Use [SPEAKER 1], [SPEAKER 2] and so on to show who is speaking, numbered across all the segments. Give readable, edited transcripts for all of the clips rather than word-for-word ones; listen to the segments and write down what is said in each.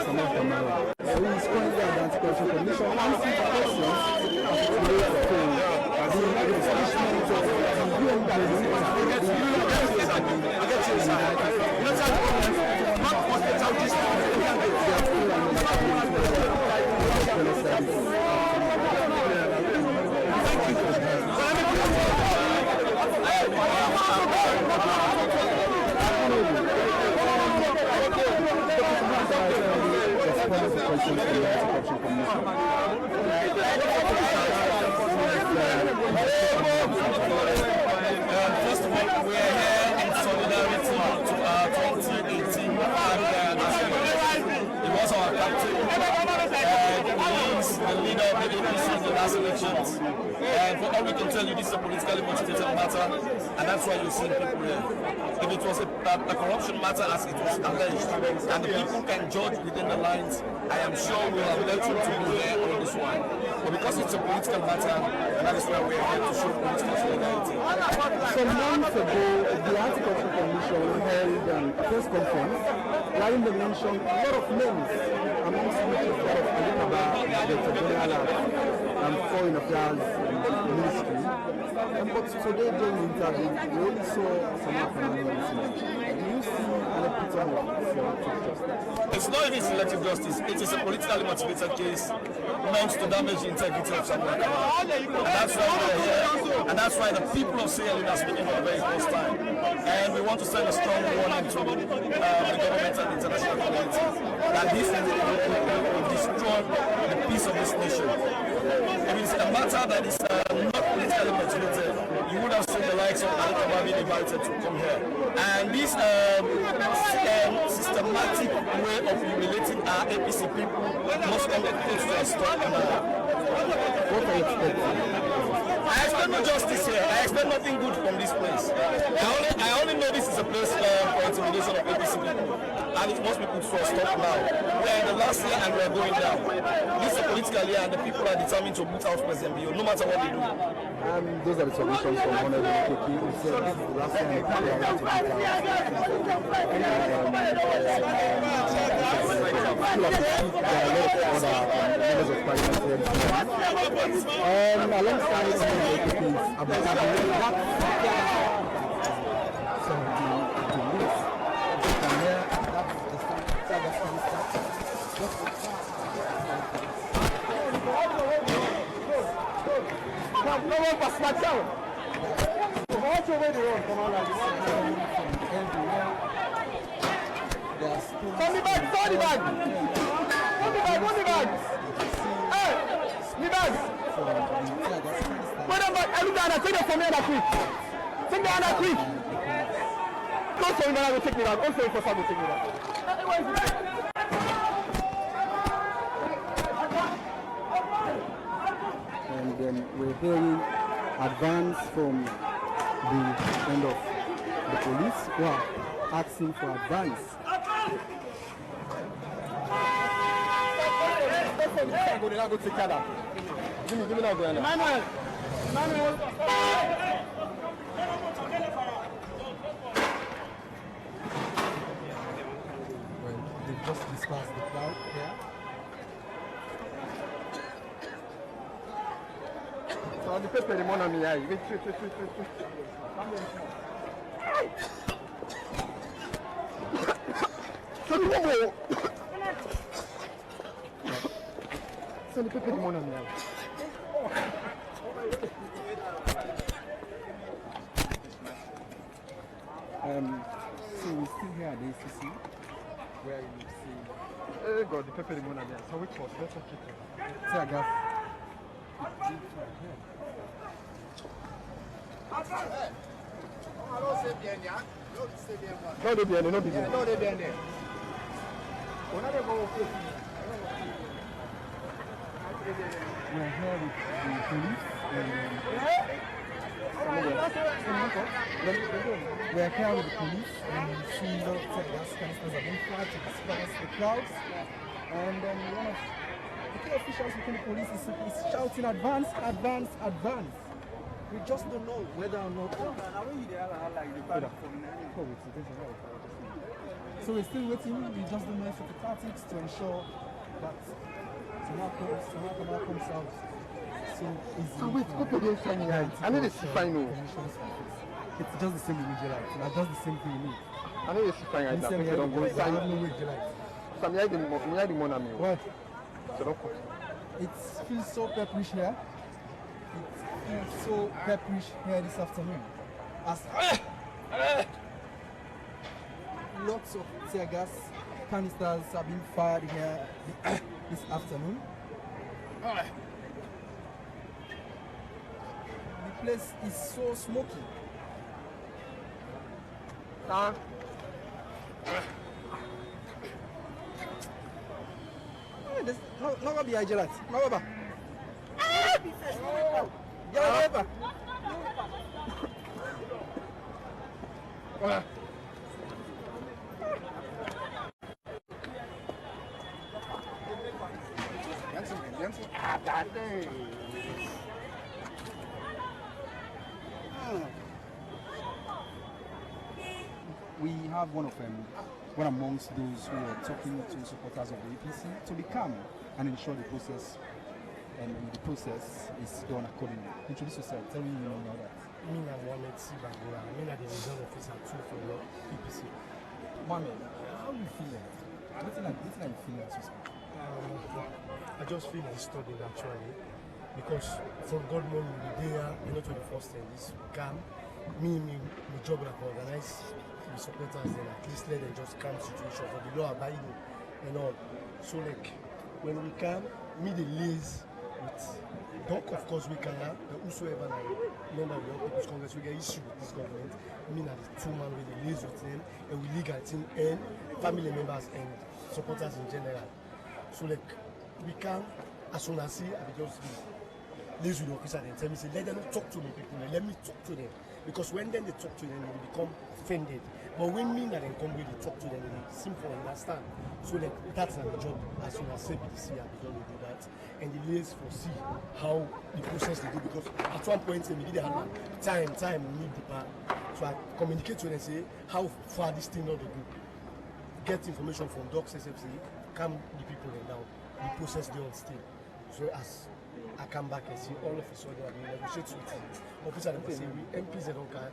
[SPEAKER 1] SAMURA Kamara. So he is currently at the Anti-Corruption Commission answering questions as it relates to the establishment of the
[SPEAKER 2] First of all, we are here in solidarity to our 2018 It was our captain. He is the leader of the ACC in the last elections. And for all we can tell you, this is a politically motivated matter, and that's why you're seeing people here. If it was a corruption matter as it was alleged, and the people can judge within the lines, I am sure we will have let him to be here on this one. But because it's a political matter, and that is why we are here to show political solidarity.
[SPEAKER 1] Some months ago, the Anti-Corruption Commission held a press conference wherein they mentioned a lot of names, amongst which is that of the General and Foreign Affairs Ministry. But today during the interview, we only saw SAMURA Kamara. Do you see an epitome of selective justice?
[SPEAKER 2] It's not even selective justice, it is a politically motivated case meant to damage the integrity of SAMURA Kamara. And that's why we are here, and that's why the people of Sierra Leone are speaking for a very first time. And we want to send a strong warning to the government and the international community that this will destroy the peace of this nation. If it's a matter that is not politically motivated, you would have seen the likes of Al-Qaeda being invited to come here. And this systematic way of humiliating our APC people must come close to a stop.
[SPEAKER 1] What are you expecting?
[SPEAKER 2] I expect no justice here. I expect nothing good from this place. I only know this is a place for intimidation of APC people. And it must be put to a stop now. We are in the last year and we are going down. This is a political year and the people are determined to boot out President Bio, no matter what they do.
[SPEAKER 1] Those are the solutions from Honorable Koki, who said this is the last time we are to boot out. Alongside Honorable Koki is
[SPEAKER 3] no one pass back down. Watch over the road. Come on, like Turn the bag, turn the bag. Turn the bag, turn the bag. Hey, the bag. Put them back. Every time I take them from here that quick. Take the other quick. Don't say that I will take me back. Don't say for some to take me back.
[SPEAKER 1] And then we're hearing advance from the end of the police who are asking for advance. Go take that. Give me that going. Manuel. Well, they've just dispersed the crowd here. So the paper, the money on me, wait. So the paper, the money on me. So we're still here at the ACC, where you see.
[SPEAKER 3] Hey God, the pepper limon again. So which was? Let's check it.
[SPEAKER 1] Tear gas.
[SPEAKER 3] No, they be any, no be any.
[SPEAKER 1] No, they be there. We're here with the police. We're here with the police and we see a lot of tear gas canisters have been fired to disperse the crowds. And one of the key officials within the police is shouting, advance, advance, advance. We just don't know whether or not. So we're still waiting. We just don't know if it's tactics to ensure that SAMURA Kamara comes out so easy.
[SPEAKER 3] So wait, what are they saying here? I need to see final.
[SPEAKER 1] It's just the same with Nigeria. It's just the same thing you need.
[SPEAKER 3] I need to see final. I don't go inside.
[SPEAKER 1] I have no way to like.
[SPEAKER 3] So me the money.
[SPEAKER 1] What?
[SPEAKER 3] So don't come.
[SPEAKER 1] It feels so pepperish here. It feels so pepperish here this afternoon. As lots of tear gas canisters have been fired here this afternoon. The place is so smoky. No gonna be Ajelat. No gonna. Yeah, we have one amongst those who are talking to supporters of the APC to be calm and ensure the process is done accordingly. Introduce yourself, tell me you know that.
[SPEAKER 4] Me and Mohamed Sibagura, me and the result officer too for the APC.
[SPEAKER 1] Mohamed, how are you feeling? What's like feeling as you speak?
[SPEAKER 4] I just feel disturbed actually because from God morning we there, you know, 21st and this calm. Me, my job like organize the supporters then at least let them just calm situation for the law abiding and all. So like when we come, me the liaise with Doc, of course we can have whosoever member of the People's Congress we get issue with this government. Me and the two man we the liaise with them and we legal team and family members and supporters in general. So like we can as soon as see I will just liaise with the officer and tell me say let them talk to me people, let me talk to them. Because when then they talk to them, they become offended. But when me and them come with they talk to them, they seem to understand. So like, that's our job. As soon as CBDC have begun to do that, and the liaise foresee how the process they do. Because at one point, they did have time we need the part. So I communicate to them and say how far this thing not they go. Get information from Docs SFC, calm the people down. The process they on still. So as I come back and see all of a sudden I negotiate with him. Officer they say we MPs they don't care.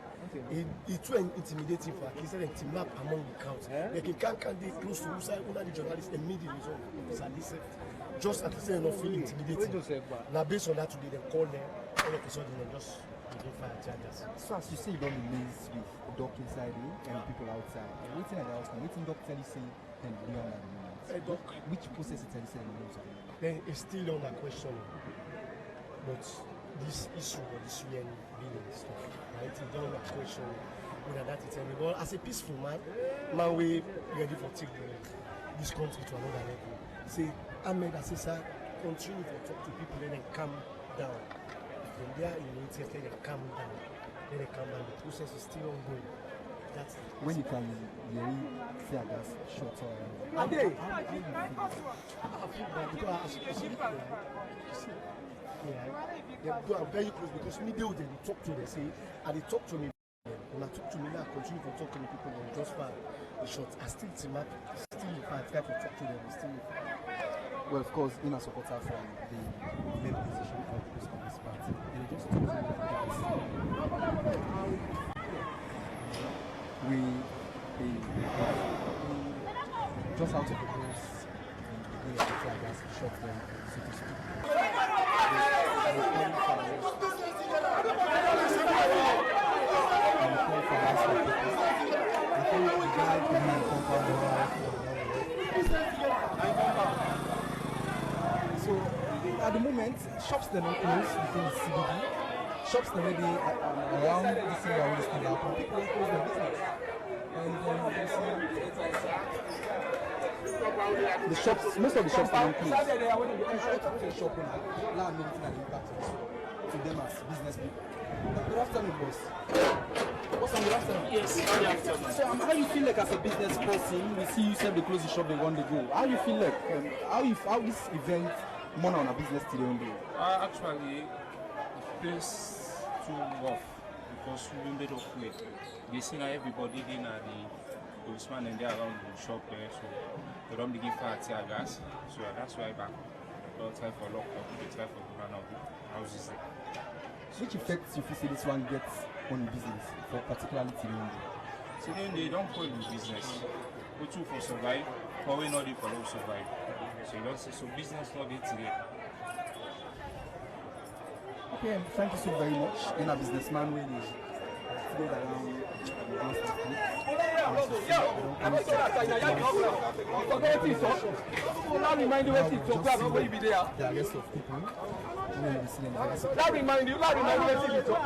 [SPEAKER 4] It's too intimidating for at least them to map among the crowds. Like you can't be close to Usa, one of the journalists and media result. Officer listen. Just at the same not feel intimidating. Now based on that today they call them all of a sudden they just begin fire charges.
[SPEAKER 1] So as you say you don't release with Doc inside you and people outside. Waiting at the house now, waiting Doc tell you say and beyond that moment. Which process is tell you say
[SPEAKER 4] then it's still under question. But this issue of this UN billing stuff, right? It's don't under question whether that is any. But as a peaceful man we ready for take this country to another level. Say Ahmed Assisa continue to talk to people and then calm down. When they are interested, they calm down. Then they calm down. The process is still ongoing. That's
[SPEAKER 1] when you can hear tear gas shots or
[SPEAKER 4] how do you feel? Because they are very close because me they talk to them, say, and they talk to me. When I talk to me now, I continue to talk to the people and just fire the shots. I still team up, still if I try to talk to them, still.
[SPEAKER 1] Well, of course, in a supporter from the main position for the People's Congress Party, they just talk to me. We just out of the blues, the tear gas shot them, so to speak. personal finance for people. I think the guy behind Compound So at the moment, shops that are closed within the CBD, shops that maybe around this area where this thing happen, people don't close their business. And the shops, most of the shops are closed. The shop owner, allow me to impact to them as business people. Good afternoon, boss. What's on good afternoon?
[SPEAKER 5] Yes, good afternoon.
[SPEAKER 1] So how you feel like as a business person? We see you said they close the shop, they want to go. How you feel like? How this event money on a business today on the?
[SPEAKER 5] Actually, the place too rough because we made of way. They see now everybody in the policeman and they around the shop there, so they don't begin fire tear gas. So that's why back. Don't try for lock up, they try for run out the houses there.
[SPEAKER 1] Which effects you feel this one gets on business for particularly today?
[SPEAKER 5] So then they don't call it business. We too for survive, but we not do for love survive. So you don't say so business not be today.
[SPEAKER 1] Okay, thank you so very much. In a businessman way is today around
[SPEAKER 3] Now remind you where it's your club, where you be there.
[SPEAKER 1] the arrest of people.
[SPEAKER 3] Now remind you where it's your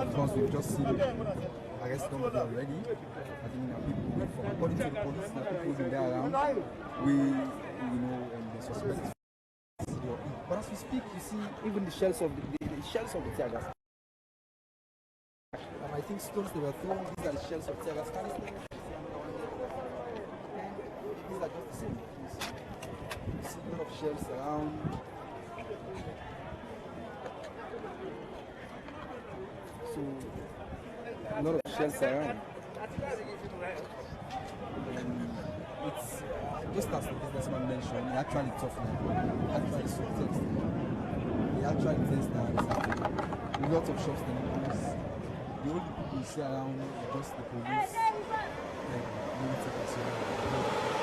[SPEAKER 1] Because we've just seen arrest somebody already. I think people, according to the police, people in there around, the suspect. But as we speak, you see even the shells of the shells of the tear gas. And I think stones they were thrown. These are the shells of tear gas. These are just the same. You see a lot of shells around. So a lot of shells around. It's just as the businessman mentioned, he actually tough now. He actually success. He actually thinks that a lot of shops because the only people you see around are just the police and military personnel.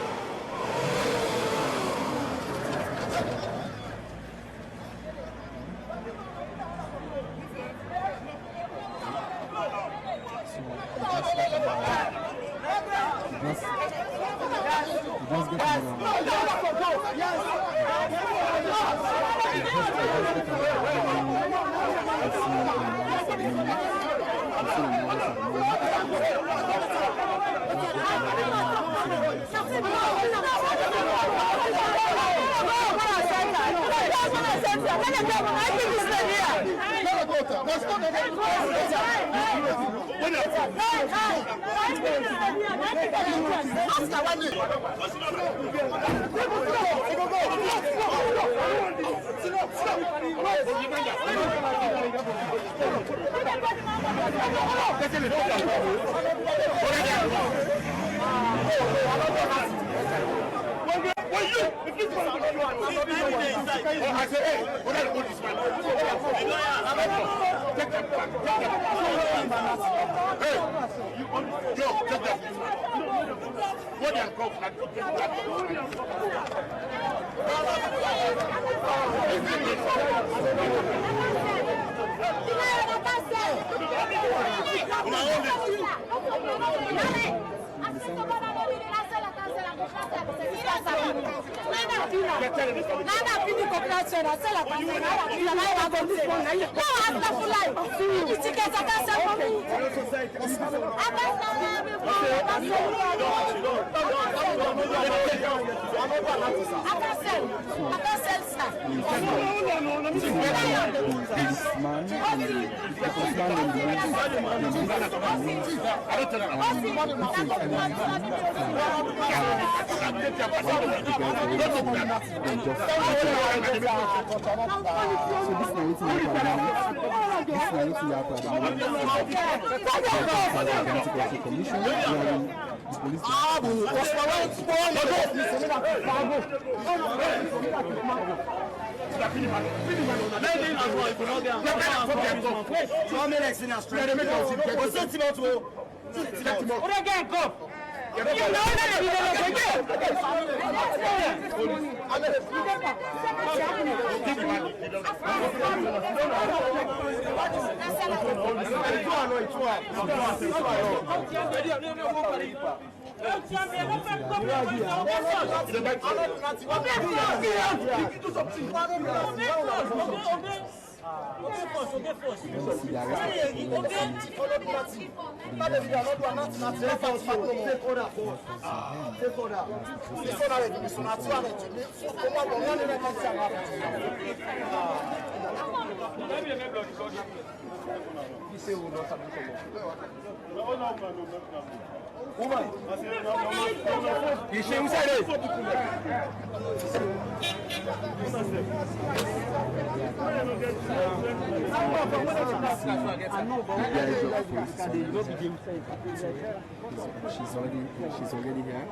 [SPEAKER 1] She's already here.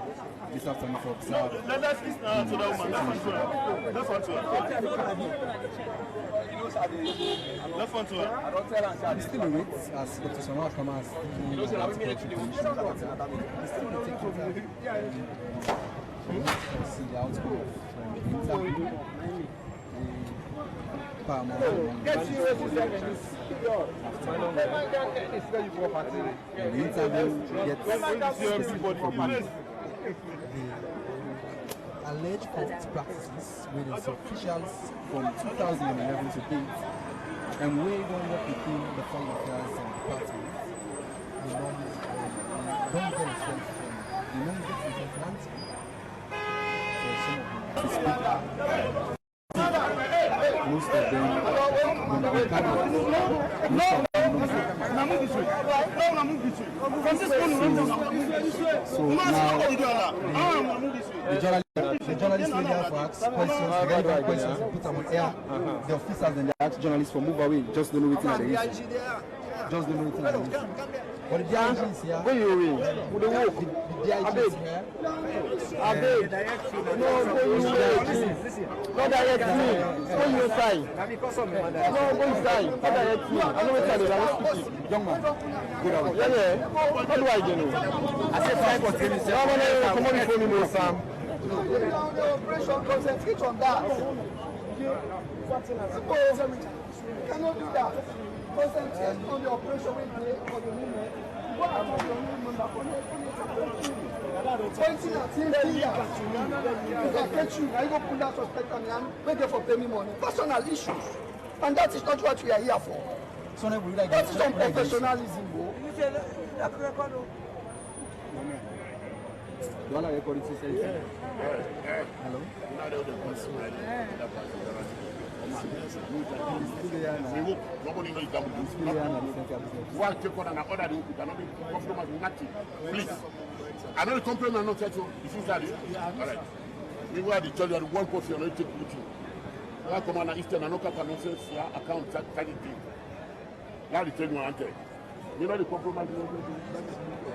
[SPEAKER 1] This afternoon for observe.
[SPEAKER 6] Let's listen to the woman. Let's want to her. Let's want to her.
[SPEAKER 1] We still wait as Dr. SAMURA KAMARA is taking the see the outcome from the interview. The interview gets specific from the alleged corrupt practices with its officials from 2011 to date, and we don't work within the foreign affairs department. They don't get themselves ransom. So some of them most of them so now the journalists will have to ask questions, relevant questions, put them on air. The officers and they ask journalists for move away, just don't know what's in the just don't know what's in the but the agents here, the agents here, no direct me, go inside, no go inside, no direct me, I know what's in the young man, good out. Yeah, what do I do? I said time for training, sir. Come on before me, no, Sam. The operation concentrate on that. Cannot do that. Concentrate on the operation for the movement. Pointing at him, I catch you, I go put that suspect on him, wait there for paying money. Personal issues. And that is not what we are here for. That is unprofessionalism, bro. You want to record it? Hello?
[SPEAKER 6] Nobody knows that. One take on another, you cannot be compromised with nothing. Please. I know the compliment not set you. This is that. All right. We were the judge of one person on take with you. I come on Eastern and look at nonsense account charity. Now the trade one. You know the compromise.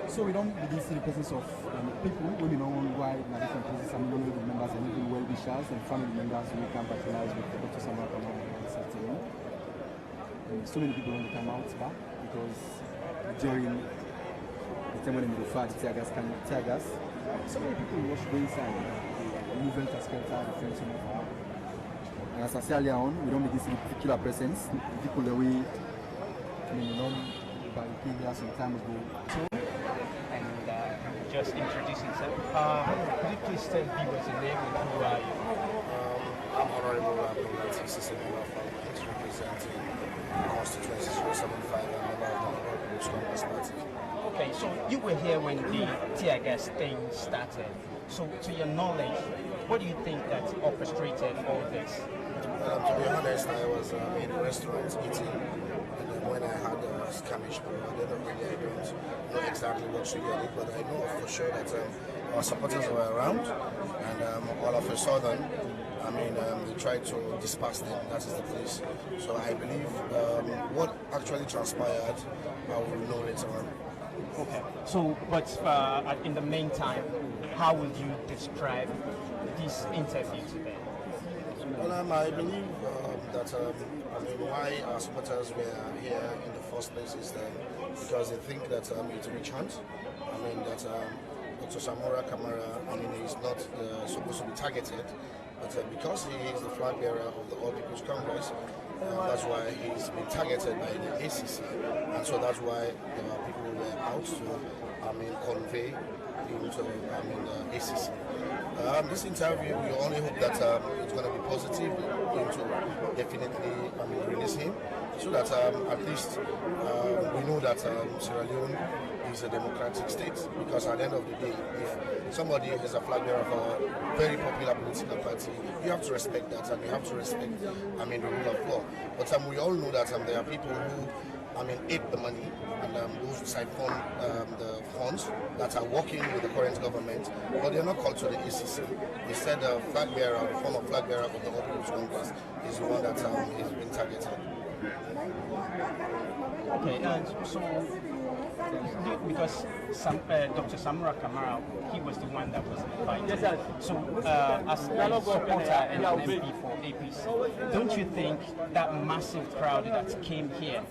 [SPEAKER 1] So we don't begin to see the presence of people when you know why in different places and non members and even well-wishers and family members who can patronize with Dr. SAMURA KAMARA. So many people don't come out back because during the time when they refer to tear gas, so many people rush go inside, movement as skelter, defense. And as I said earlier on, we don't begin to see the particular presence, people the way by here some time ago.
[SPEAKER 7] Just introduce himself. Could you please tell viewers your name and who are you?
[SPEAKER 8] I'm Honorable ACC representing constituency 075 and member of the People's Congress Party.
[SPEAKER 7] Okay, so you were here when the tear gas thing started. So, to your knowledge, what do you think that orchestrated all this?
[SPEAKER 8] To be honest, I was in a restaurant eating, and then when I had a skirmish, I don't know exactly what triggered it, but I know for sure that our supporters were around, and all of a sudden, they tried to disperse them. That is the place. So I believe what actually transpired, I will know later on.
[SPEAKER 7] Okay. So, but in the meantime, how would you describe this interview today?
[SPEAKER 8] Well, I believe that why our supporters were here in the first place is because they think that it will be chance. That Dr. SAMURA Kamara, I mean, he's not supposed to be targeted, but because he is the flag bearer of the All People's Congress, that's why he's been targeted by the ACC, and so that's why there are people who were out to, I mean, convey him to, I mean, the ACC. This interview, we only hope that it's going to be positive, going to definitely, I mean, release him, so that at least we know that Sierra Leone is a democratic state, because at the end of the day, if somebody is a flag bearer of a very popular political party, you have to respect that, and you have to respect, I mean, the rule of law. But we all know that there are people who, I mean, ape the money, and those siphon the funds that are working with the current government, but they're not called to the ACC. Instead, the flag bearer, the former flag bearer of the All People's Congress, is the one that is being targeted.
[SPEAKER 7] Okay, so because Dr. SAMURA Kamara, he was the one that was invited. So as a supporter and an MP for APC, don't you think that massive crowd that came here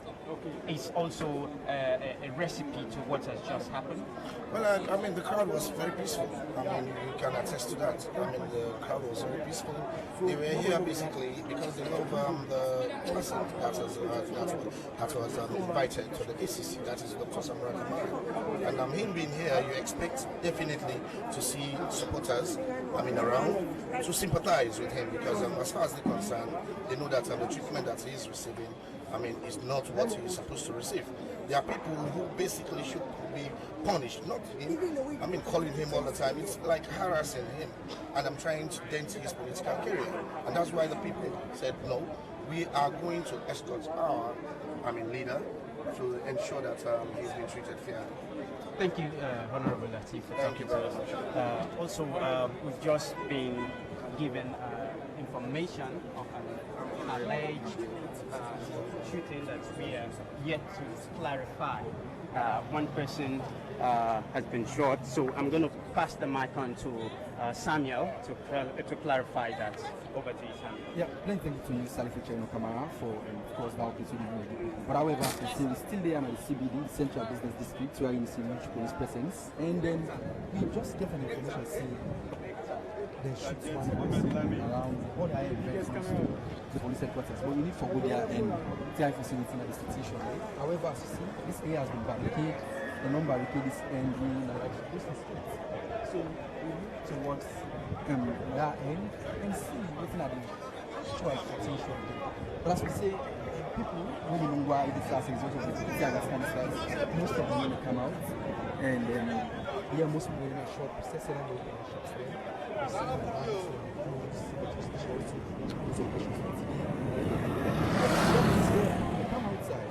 [SPEAKER 7] is also a recipe to what has just happened?
[SPEAKER 8] Well, I mean, the crowd was very peaceful. I mean, you can attest to that. I mean, the crowd was very peaceful. They were here basically because they love the person that was invited to the ACC, that is Dr. SAMURA Kamara. And him being here, you expect definitely to see supporters, I mean, around to sympathize with him, because as far as they're concerned, they know that the treatment that he is receiving, I mean, is not what he is supposed to receive. There are people who basically should be punished, not him. I mean, calling him all the time. It's like harassing him, and I'm trying to dent his political career. And that's why the people said, no, we are going to escort our, I mean, leader to ensure that he's being treated fairly.
[SPEAKER 7] Thank you, Honorable Latif, for
[SPEAKER 8] Thank you very much.
[SPEAKER 7] Also, we've just been given information of an alleged shooting that we are yet to clarify. One person has been shot, so I'm going to pass the mic on to Samuel to clarify that. Over to you, Samuel.
[SPEAKER 1] Yeah, thank you to you, Leone Kamara, for, of course, the opportunity. But however, as you see, we're still there at the CBD, the Central Business District, where you see huge police presence. And then we just get an information saying they shoot one person around all the events next to the police headquarters. But you need to go there and try to see within the institution. However, as you see, this area has been barricaded, the non-barricade is ending like this is it. So we move towards that end and see within the actual situation. But as we say, people really know why this last result of the tear most of them will come out. And yeah, most people in a shop, processing and in the shops there. We see the banks and the clothes, the charity, those occasions for today. They come outside.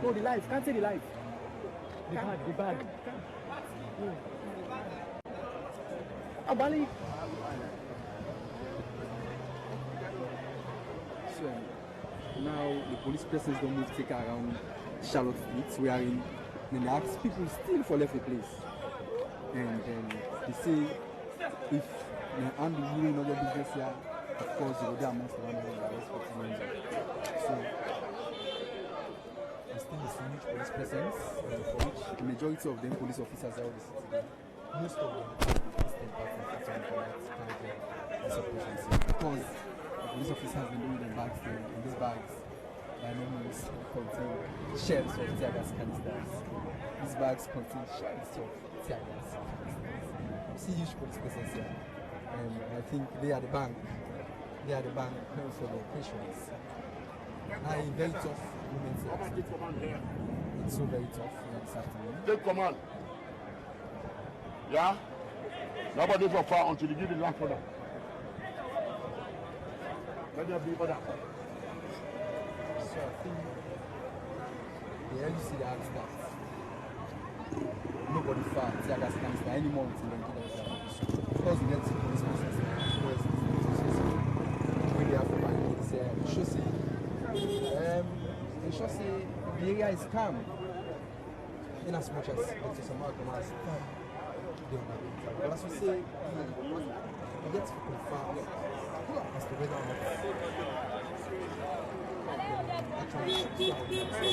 [SPEAKER 1] No, the life, can't say the life. The bag. Abali. So now the police presence don't move take around Charlotte Street. We are in the ask people still for left the place. And they say if the hand is really not your business here, of course you will be amongst the one who are responsible. So I still see huge police presence, for which the majority of them police officers are of the city. Most of them because the police officers have been doing the bags there, and these bags by no means contain shells of tear gas canisters. These bags contain shells of tear gas canisters. You see huge police presence here, and I think they are the bank. They are the bank for the occasions. A very tough moment here. It's so very tough this afternoon.
[SPEAKER 6] Take command. Yeah? Nobody go far until you give the last order. Let there be order.
[SPEAKER 1] So I think the early see the act that nobody far tear gas canister anymore until they get us. Because we get to this process when they have to find it, should say the area is calm in as much as Dr. SAMURA Kamara is calm. But as we say, we get to confirm as to
[SPEAKER 3] whether or not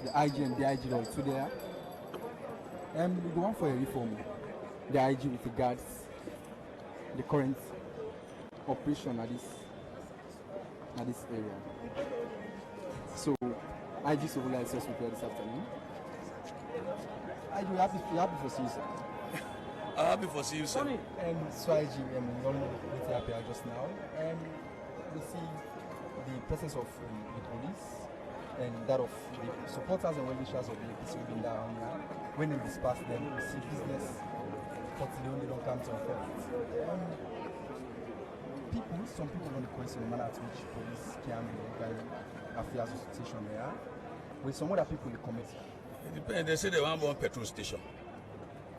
[SPEAKER 3] the IG and the IG are also there. We go on for a reform. The IG with regards the current operation at this area. So IG Civilize us with this afternoon. IG, happy for seeing you, sir.
[SPEAKER 2] I'm happy for seeing you, sir.
[SPEAKER 3] So IG, we're pretty happy just now. We see the presence of the police and that of the supporters and well-wishers of the APC within that area. When they disperse them, we see business, but they don't come to affect. Some people want to question the manner at which police can be regarding affairs of situation there. With some other people in the committee.
[SPEAKER 2] It depends. They say they want one petrol station.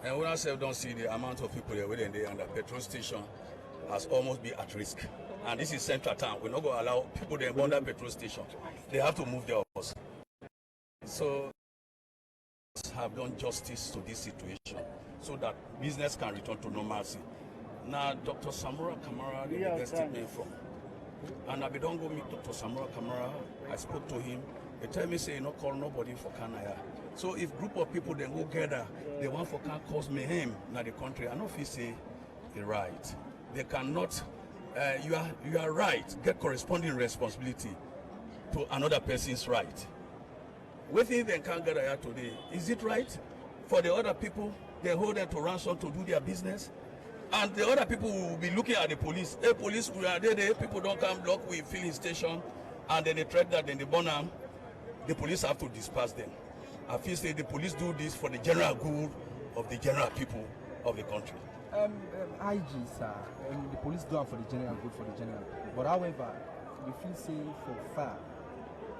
[SPEAKER 2] And when I say don't see the amount of people there within there, and the petrol station has almost been at risk. And this is central town. We're not going to allow people there on that petrol station. They have to move their horse. So have done justice to this situation so that business can return to normalcy. Now, Dr. SAMURA Kamara, the get statement from. And I don't go meet Dr. SAMURA Kamara. I spoke to him. They tell me, say, not call nobody for Kanaya. So if group of people then go gather, they want for can cause mayhem in the country. I know if you say the right. They cannot, you are right, get corresponding responsibility to another person's right. What if they can't gather here today? Is it right for the other people, they hold them to ransom to do their business? And the other people will be looking at the police. Hey, police, we are there, people don't come block with filling station, and then they threat that, then they burn them. The police have to disperse them. I feel say the police do this for the general good of the general people of the country.
[SPEAKER 3] IG, sir, the police do it for the general good for the general people. But however, we feel say for far,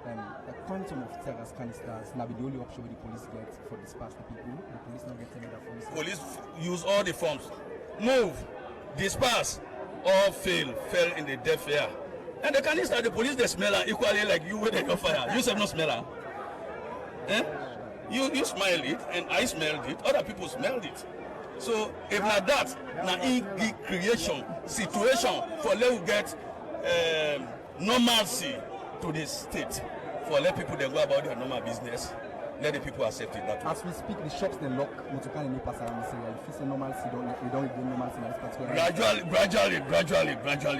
[SPEAKER 3] a quantum of tear gas canisters now be the only option where the police get for disperse the people. The police not get any other police.
[SPEAKER 2] Police use all the forms. Move, disperse, or fail in the deaf air. And the canister, the police, they smell equally like you when they don't fire. You have no smell. Eh? You smell it, and I smelled it, other people smelled it. So if not that, now in creation, situation for let get normalcy to the state, for let people they go about their normal business. Let the people accept it that way.
[SPEAKER 3] As we speak, the shops they lock. Motokan and pass around the area. If it's a normalcy, we don't do normalcy in this particular.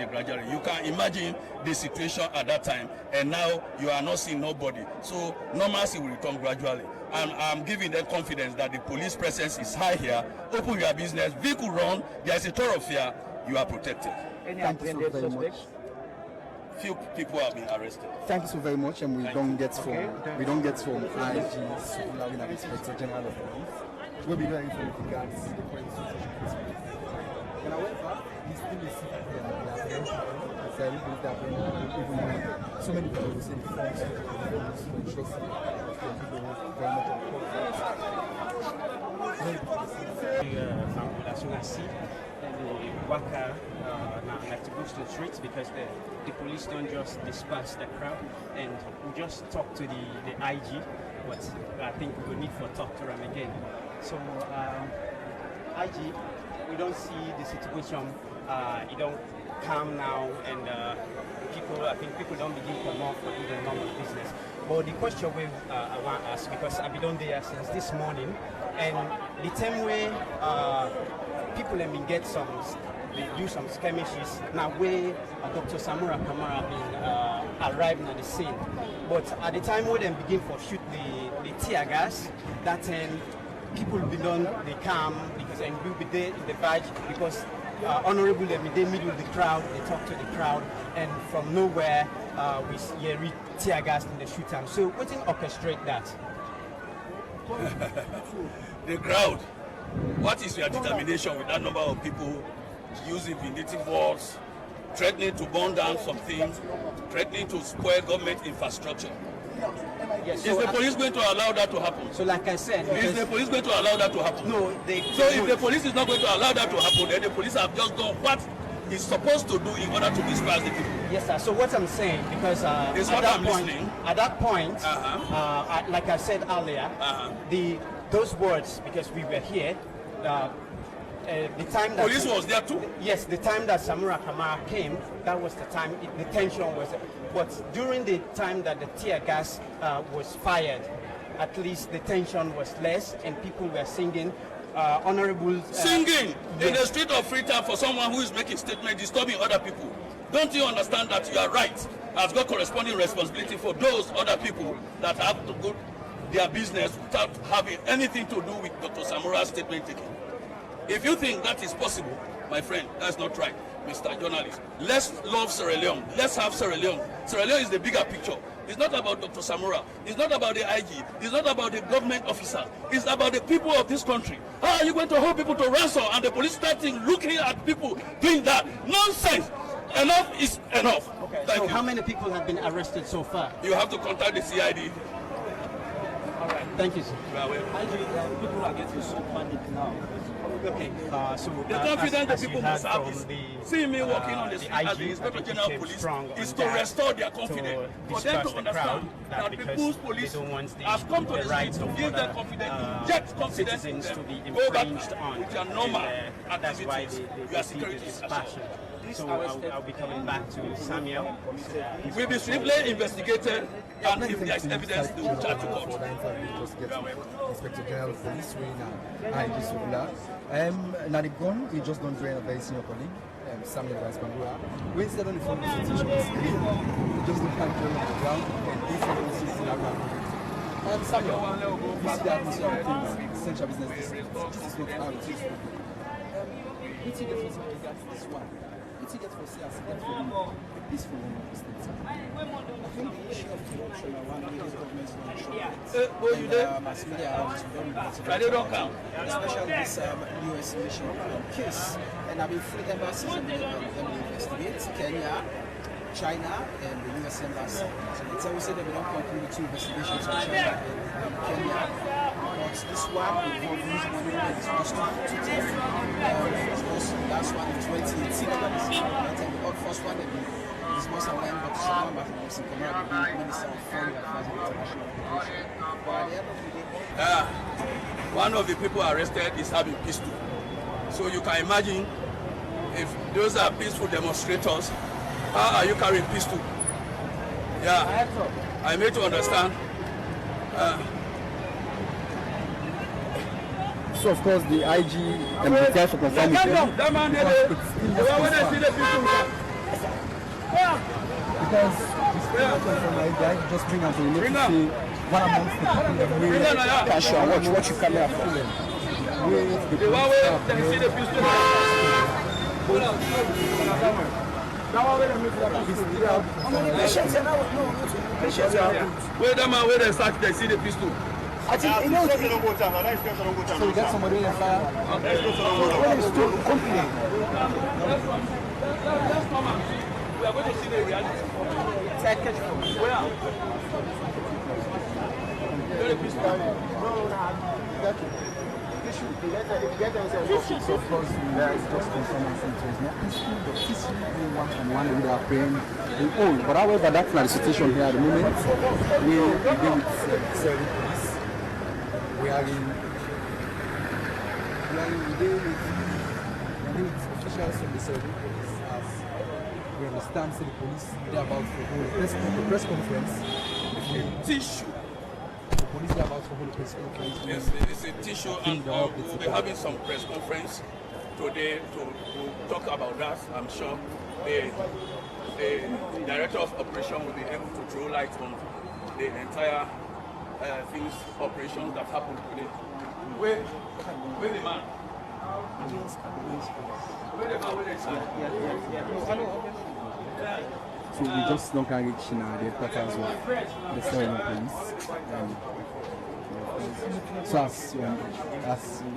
[SPEAKER 3] Gradually. You can imagine the situation at that time, and now you are not seeing nobody. So normalcy will return gradually. And I'm giving them confidence that the police presence is high here. Open your business, vehicle run. There is a thoroughfare. You are protected. Thank you so very much.
[SPEAKER 2] Few people have been arrested.
[SPEAKER 3] Thank you so very much, and we don't get from IGs who are in Inspector General of Police. We'll be very for regards the current situation. And however, we still see that they are very people that even so many people who say the forms to interest them. People very much on
[SPEAKER 7] worker like to go to the streets because the police don't just disperse the crowd, and we just talk to the IG, but I think we need for talk to them again. So IG, we don't see the situation, it don't calm now, and I think people don't begin to come off for do the normal business. But the question I want to ask, because I've been on there since this morning, and the time where people have been they do some skirmishes. Now where Dr. SAMURA Kamara been arriving at the scene. But at the time when they begin to shoot the tear gas, that people will be done, they come, because and we'll be there in the badge, because honorable they meet with the crowd, they talk to the crowd, and from nowhere we hear tear gas in the shoot time. So what can orchestrate that?
[SPEAKER 2] The crowd. What is your determination with that number of people using vindictive words, threatening to burn down some things, threatening to spoil government infrastructure? Yes, so is the police going to allow that to happen?
[SPEAKER 7] So like I said...
[SPEAKER 2] Is the police going to allow that to happen?
[SPEAKER 7] No,
[SPEAKER 2] if the police is not going to allow that to happen, then the police have just done what is supposed to do in order to disperse the people.
[SPEAKER 7] Yes, sir. So what I'm saying, because at that point, like I said earlier, those words, because we were here, the time that
[SPEAKER 2] police was there too.
[SPEAKER 7] Yes, the time that SAMURA Kamara came, that was the time the tension was. But during the time that the tear gas was fired, at least the tension was less, and people were singing. Honorable
[SPEAKER 2] singing
[SPEAKER 7] yes.
[SPEAKER 2] in the street of Freetown for someone who is making statements disturbing other people. Don't you understand that you are right? Has got corresponding responsibility for those other people that have to go their business without having anything to do with Dr. Samura's statement taking. If you think that is possible, my friend, that's not right, Mr. Journalist. Let's love Sierra Leone. Let's have Sierra Leone. Sierra Leone is the bigger picture. It's not about Dr. Samura. It's not about the IG. It's not about the government officer. It's about the people of this country. How are you going to hold people to ransom and the police starting looking at people doing that? Nonsense. Enough is enough.
[SPEAKER 7] Okay.
[SPEAKER 2] Thank
[SPEAKER 7] so
[SPEAKER 2] you.
[SPEAKER 7] How many people have been arrested so far?
[SPEAKER 2] You have to contact the CID.
[SPEAKER 7] All right. Thank you, sir.
[SPEAKER 9] People are getting so panicked now.
[SPEAKER 7] Okay, so
[SPEAKER 2] the confidence that people must have is seeing me walking on the street as the Inspector General of Police is to restore their confidence. For them to understand that people's police has come to the street to give them confidence, inject confidence in them, go back with their normal activities. You are security passion.
[SPEAKER 7] So I'll be coming back to Samuel.
[SPEAKER 2] Will be swiftly investigated, and if there is evidence, they will charge to court.
[SPEAKER 1] Inspector General of Police, now the gun, we just don't join a very senior colleague, Samuel Kamara. We instead on the phone situation, we just don't have join on the ground, and this is in our ground. Samuel, you see that this essential business district. This is not how it is. It's for this one. It's for peaceful one of the states. I think the issue of corruption around the government mass media is very important, especially this US mission case. And I've been free embassies and investigate Kenya, China, and the US embassy. So they tell us that we don't conclude the two investigations on China and Kenya. But this one involved using money that is supposed to last one in 2018. And the first one is most of them, but someone back in Kamara, the Minister of Foreign Affairs and International Cooperation. But at the end of the day,
[SPEAKER 2] one of the people arrested is having pistol. So you can imagine if those are peaceful demonstrators, how are you carrying pistol? Yeah, I made to understand.
[SPEAKER 1] so of course the IG and the guys for confirming because from my guy just bring us to the next see one amongst the people that really casual watch you come here for them.
[SPEAKER 2] Where the man where they start they see the pistol.
[SPEAKER 1] I think you know so you get somebody in fire. When it's too complicated.
[SPEAKER 2] We are going to see the reality. Where?
[SPEAKER 1] So of course there is just confirmation it was not peaceful, but peacefully one-on-one with our praying in all. But however, that's not the situation here at the moment. We deal with serving police. We deal with officials from the serving police as we understand the police they're about to hold a press conference.
[SPEAKER 2] Tissue.
[SPEAKER 1] The police are about to hold a press conference.
[SPEAKER 2] Yes, it's a tissue, and we'll be having some press conference today to talk about that. I'm sure the director of operation will be able to throw light on the entire things, operations that happened today. Where the man? Where the man?
[SPEAKER 1] So we just don't carry reach in the headquarters of the Leone police. So as we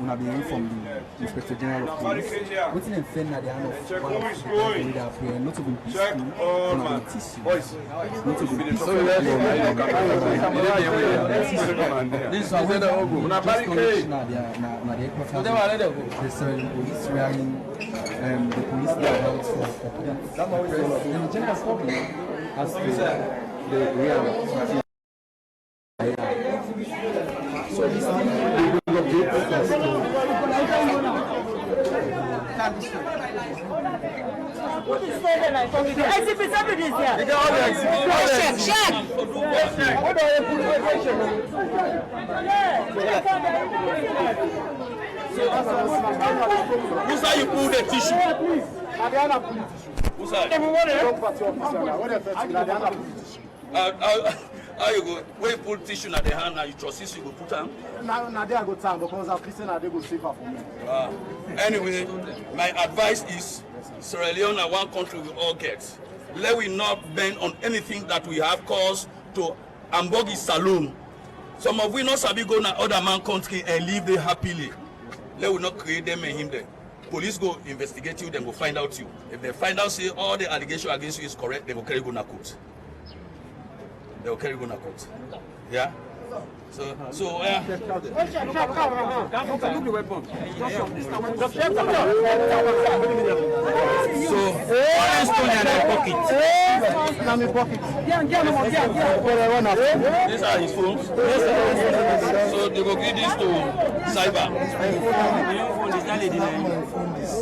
[SPEAKER 1] have been informed from the Inspector General of Police, what's in the fan at the end of one of the prayer, not to be peaceful, not to be tissue. Not to be peaceful. So we just connection at the headquarters of the Leone police, wherein the police are held for the general public as to the reality. So this thing will be
[SPEAKER 2] Who's how you pull the tissue? Who's that? How you go? When you pull tissue in the hand and you trust this, you go put them?
[SPEAKER 4] Now they go time because I'm prison and they go safer for me.
[SPEAKER 2] Anyway, my advice is Sierra Leone are one country we all get. Let we not bend on anything that we have cause to Ambogi Saloon. Some of we not sabi go na other man country and live there happily. Let we not create them and him there. Police go investigate you, then go find out you. If they find out say all the allegation against you is correct, they will carry you na court. They will carry you na court. Yeah. So yeah.
[SPEAKER 1] So
[SPEAKER 2] these are his phones. So they will give this to cyber.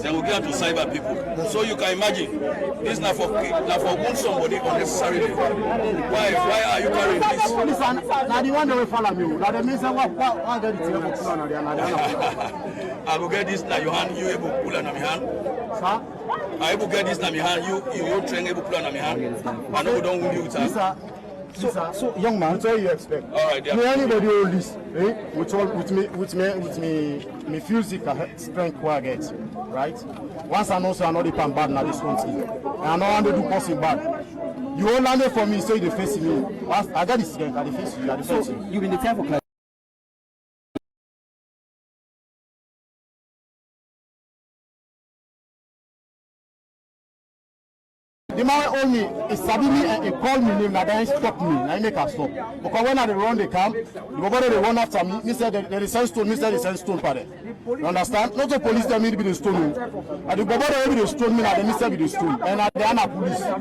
[SPEAKER 2] Then we get to cyber people. So you can imagine, this is not for wound somebody unnecessarily. Why are you carrying this?
[SPEAKER 4] Now the one that will follow me. Now the means what get it here for
[SPEAKER 2] I will get this na your hand, you able pull on my hand.
[SPEAKER 4] Sir?
[SPEAKER 2] I will get this na my hand, you train able pull on my hand. I know we don't wound you, sir.
[SPEAKER 4] So young man, what do you expect?
[SPEAKER 2] All right,
[SPEAKER 4] me anybody hold this, with me physical strength what I get, right? Once I know so I know the pan bad now this country, and I know how to do person bad. You all landed for me, so you face me. I got this strength, I face you, I face you.
[SPEAKER 1] you in the time for class.
[SPEAKER 4] The man own me, he sabi me and he call me name, and then he stop me, and he make her stop. Because when I run the camp, the body they run after me, me said there is stone, me said there is stone for there. You understand? Not the police tell me to be the stone. And the body they be the stone, me and me said be the stone. And at the end of police. At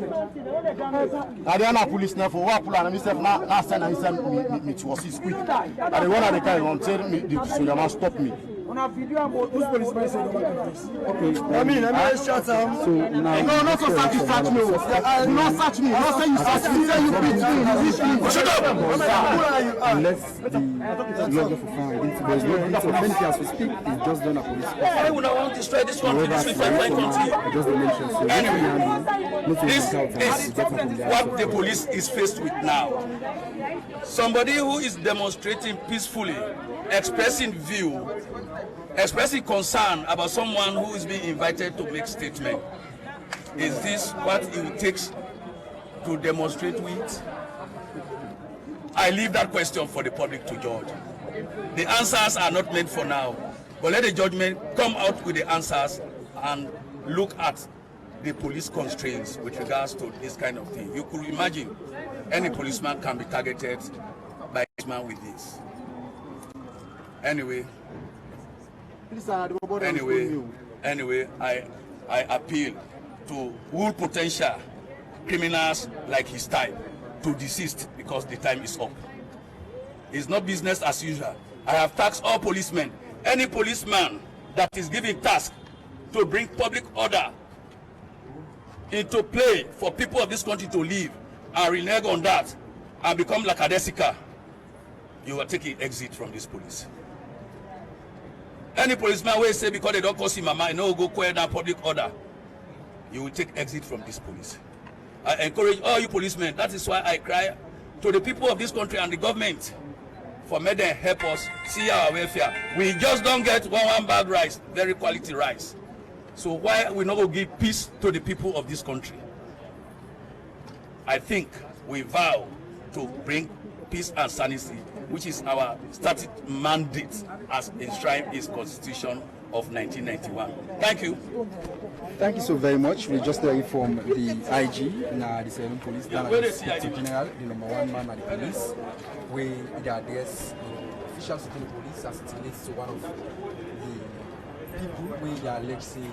[SPEAKER 4] the end of police now for what pull and me said now send and he said me to us is quick. And the one at the car on tell me the soldier man stop me.
[SPEAKER 1] Okay. I
[SPEAKER 4] mean, shut up.
[SPEAKER 1] So now.
[SPEAKER 4] No, not to search me. Not search me. Not say you search me. Say you beat me.
[SPEAKER 2] Shut up!
[SPEAKER 1] Unless the lawyer for fire there's no anything as we speak, it's just done a police.
[SPEAKER 2] I would not want to destroy this country, this country.
[SPEAKER 1] Just the mention. So
[SPEAKER 2] Anyway, this is what the police is faced with now. Somebody who is demonstrating peacefully, expressing view, expressing concern about someone who is being invited to make statement. Is this what it takes to demonstrate with? I leave that question for the public to judge. The answers are not meant for now, but let the judgment come out with the answers and look at the police constraints with regards to this kind of thing. You could imagine any policeman can be targeted by a policeman with this. Anyway, I appeal to all potential criminals like his type to desist because the time is up. It's not business as usual. I have tasked all policemen. Any policeman that is given task to bring public order into play for people of this country to live and renege on that and become like a Adesica, you are taking exit from this police. Any policeman will say because they don't cause him a man, no go quiet down public order, you will take exit from this police. I encourage all you policemen. That is why I cry to the people of this country and the government for may them help us see our welfare. We just don't get one bag rice, very quality rice. So why we not go give peace to the people of this country? I think we vow to bring peace and sanity, which is our stated mandate as enshrined in the Constitution of 1991. Thank you.
[SPEAKER 1] Thank you so very much. We just heard from the IG in the Sierra Leone Police, General, the #1 man at the police, where the address officials of the police as it relates to one of the people where they are, let's say,